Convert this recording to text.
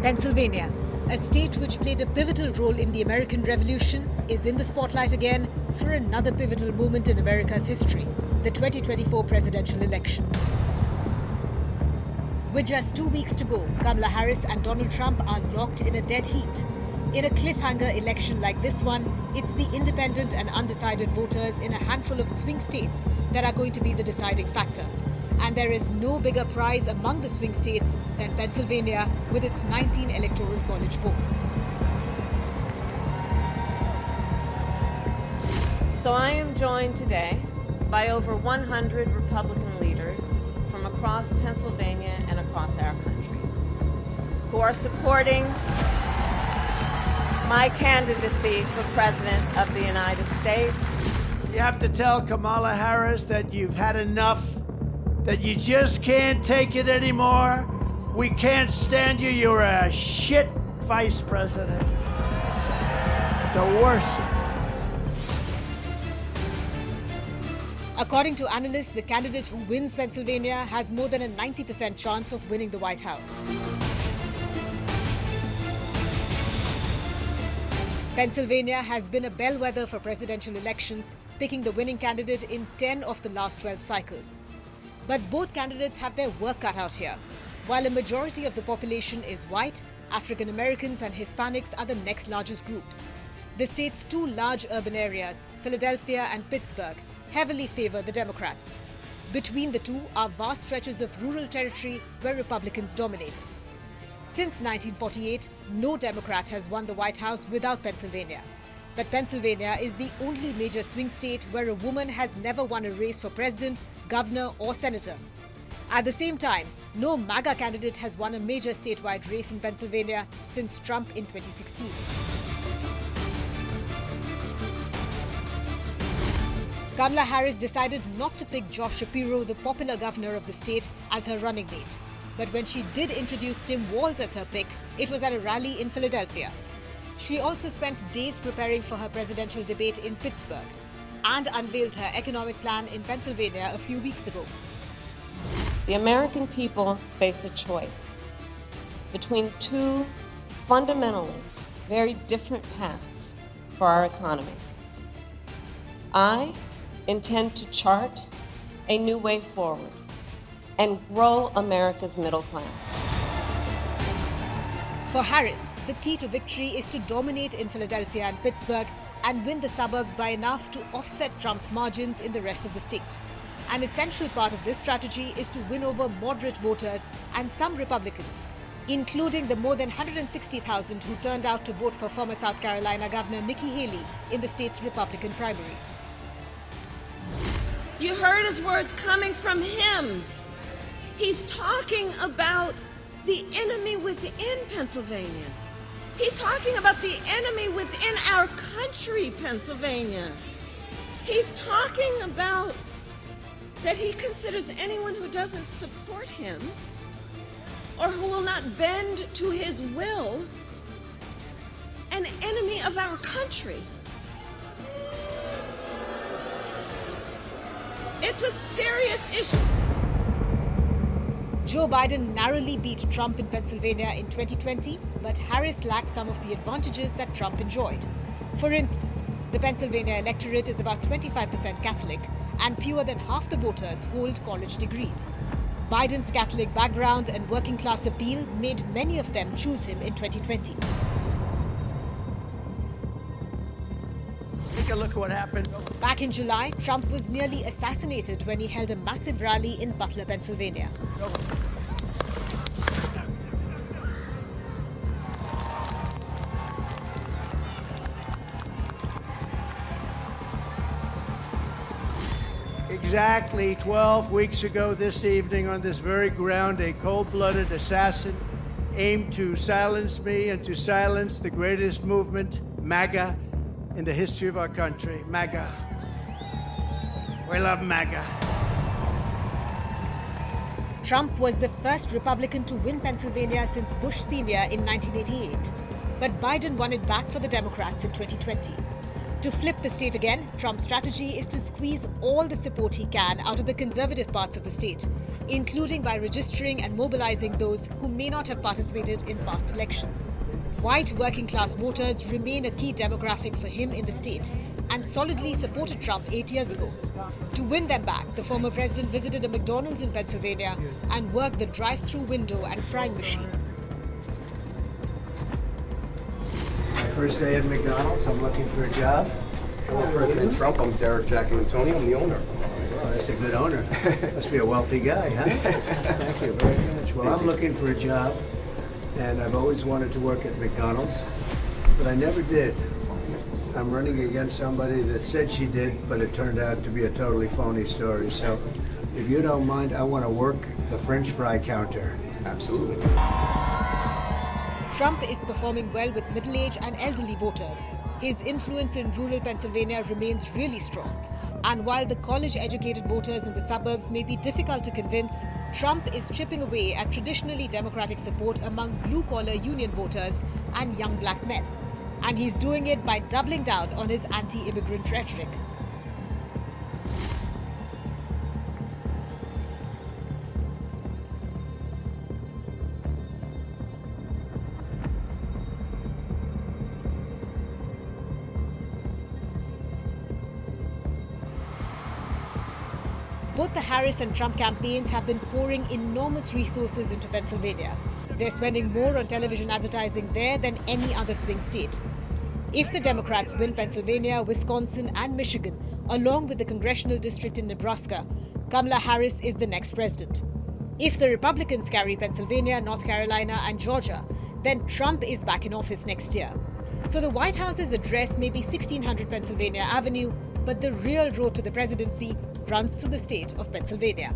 Pennsylvania, a state which played a pivotal role in the American Revolution, is in the spotlight again for another pivotal moment in America's history, the 2024 presidential election. With just 2 weeks to go, Kamala Harris and Donald Trump are locked in a dead heat. In a cliffhanger election like this one, it's the independent and undecided voters in a handful of swing states that are going to be the deciding factor. And there is no bigger prize among the swing states than Pennsylvania with its 19 electoral college votes. So I am joined today by over 100 Republican leaders from across Pennsylvania and across our country who are supporting my candidacy for President of the United States. You have to tell Kamala Harris that you've had enough, that you just can't take it anymore. We can't stand you. You're a shit vice president. The worst. According to analysts, the candidate who wins Pennsylvania has more than a 90% chance of winning the White House. Pennsylvania has been a bellwether for presidential elections, picking the winning candidate in 10 of the last 12 cycles. But both candidates have their work cut out here. While a majority of the population is white, African Americans and Hispanics are the next largest groups. The state's two large urban areas, Philadelphia and Pittsburgh, heavily favor the Democrats. Between the two are vast stretches of rural territory where Republicans dominate. Since 1948, no Democrat has won the White House without Pennsylvania. But Pennsylvania is the only major swing state where a woman has never won a race for president, governor, or senator. At the same time, no MAGA candidate has won a major statewide race in Pennsylvania since Trump in 2016. Kamala Harris decided not to pick Josh Shapiro, the popular governor of the state, as her running mate. But when she did introduce Tim Walz as her pick, it was at a rally in Philadelphia. She also spent days preparing for her presidential debate in Pittsburgh and unveiled her economic plan in Pennsylvania a few weeks ago. The American people face a choice between two fundamentally very different paths for our economy. I intend to chart a new way forward and grow America's middle class. For Harris, the key to victory is to dominate in Philadelphia and Pittsburgh and win the suburbs by enough to offset Trump's margins in the rest of the state. An essential part of this strategy is to win over moderate voters and some Republicans, including the more than 160,000 who turned out to vote for former South Carolina Governor Nikki Haley in the state's Republican primary. You heard his words coming from him. He's talking about the enemy within Pennsylvania. He's talking about the enemy within our country, Pennsylvania. He's talking about that he considers anyone who doesn't support him or who will not bend to his will an enemy of our country. It's a serious issue. Joe Biden narrowly beat Trump in Pennsylvania in 2020, but Harris lacks some of the advantages that Trump enjoyed. For instance, the Pennsylvania electorate is about 25% Catholic, and fewer than half the voters hold college degrees. Biden's Catholic background and working class appeal made many of them choose him in 2020. Take a look at what happened. Back in July, Trump was nearly assassinated when he held a massive rally in Butler, Pennsylvania. Exactly 12 weeks ago this evening on this very ground, a cold-blooded assassin aimed to silence me and to silence the greatest movement, MAGA, in the history of our country. MAGA. We love MAGA. Trump was the first Republican to win Pennsylvania since Bush Sr. in 1988. But Biden won it back for the Democrats in 2020. To flip the state again, Trump's strategy is to squeeze all the support he can out of the conservative parts of the state, including by registering and mobilizing those who may not have participated in past elections. White working-class voters remain a key demographic for him in the state and solidly supported Trump 8 years ago. To win them back, the former president visited a McDonald's in Pennsylvania and worked the drive-through window and frying machine. My first day at McDonald's, I'm looking for a job. Hello, President Trump. I'm Derek Jack and Antonio. I'm the owner. Well, that's a good owner. Must be a wealthy guy, huh? Thank you very much. Well, I'm looking for a job, and I've always wanted to work at McDonald's, but I never did. I'm running against somebody that said she did, but it turned out to be a totally phony story. So, if you don't mind, I want to work the French fry counter. Absolutely. Trump is performing well with middle-aged and elderly voters. His influence in rural Pennsylvania remains really strong. And while the college-educated voters in the suburbs may be difficult to convince, Trump is chipping away at traditionally Democratic support among blue-collar union voters and young black men. And he's doing it by doubling down on his anti-immigrant rhetoric. Both the Harris and Trump campaigns have been pouring enormous resources into Pennsylvania. They're spending more on television advertising there than any other swing state. If the Democrats win Pennsylvania, Wisconsin, and Michigan, along with the congressional district in Nebraska, Kamala Harris is the next president. If the Republicans carry Pennsylvania, North Carolina, and Georgia, then Trump is back in office next year. So the White House's address may be 1600 Pennsylvania Avenue, but the real road to the presidency runs through the state of Pennsylvania.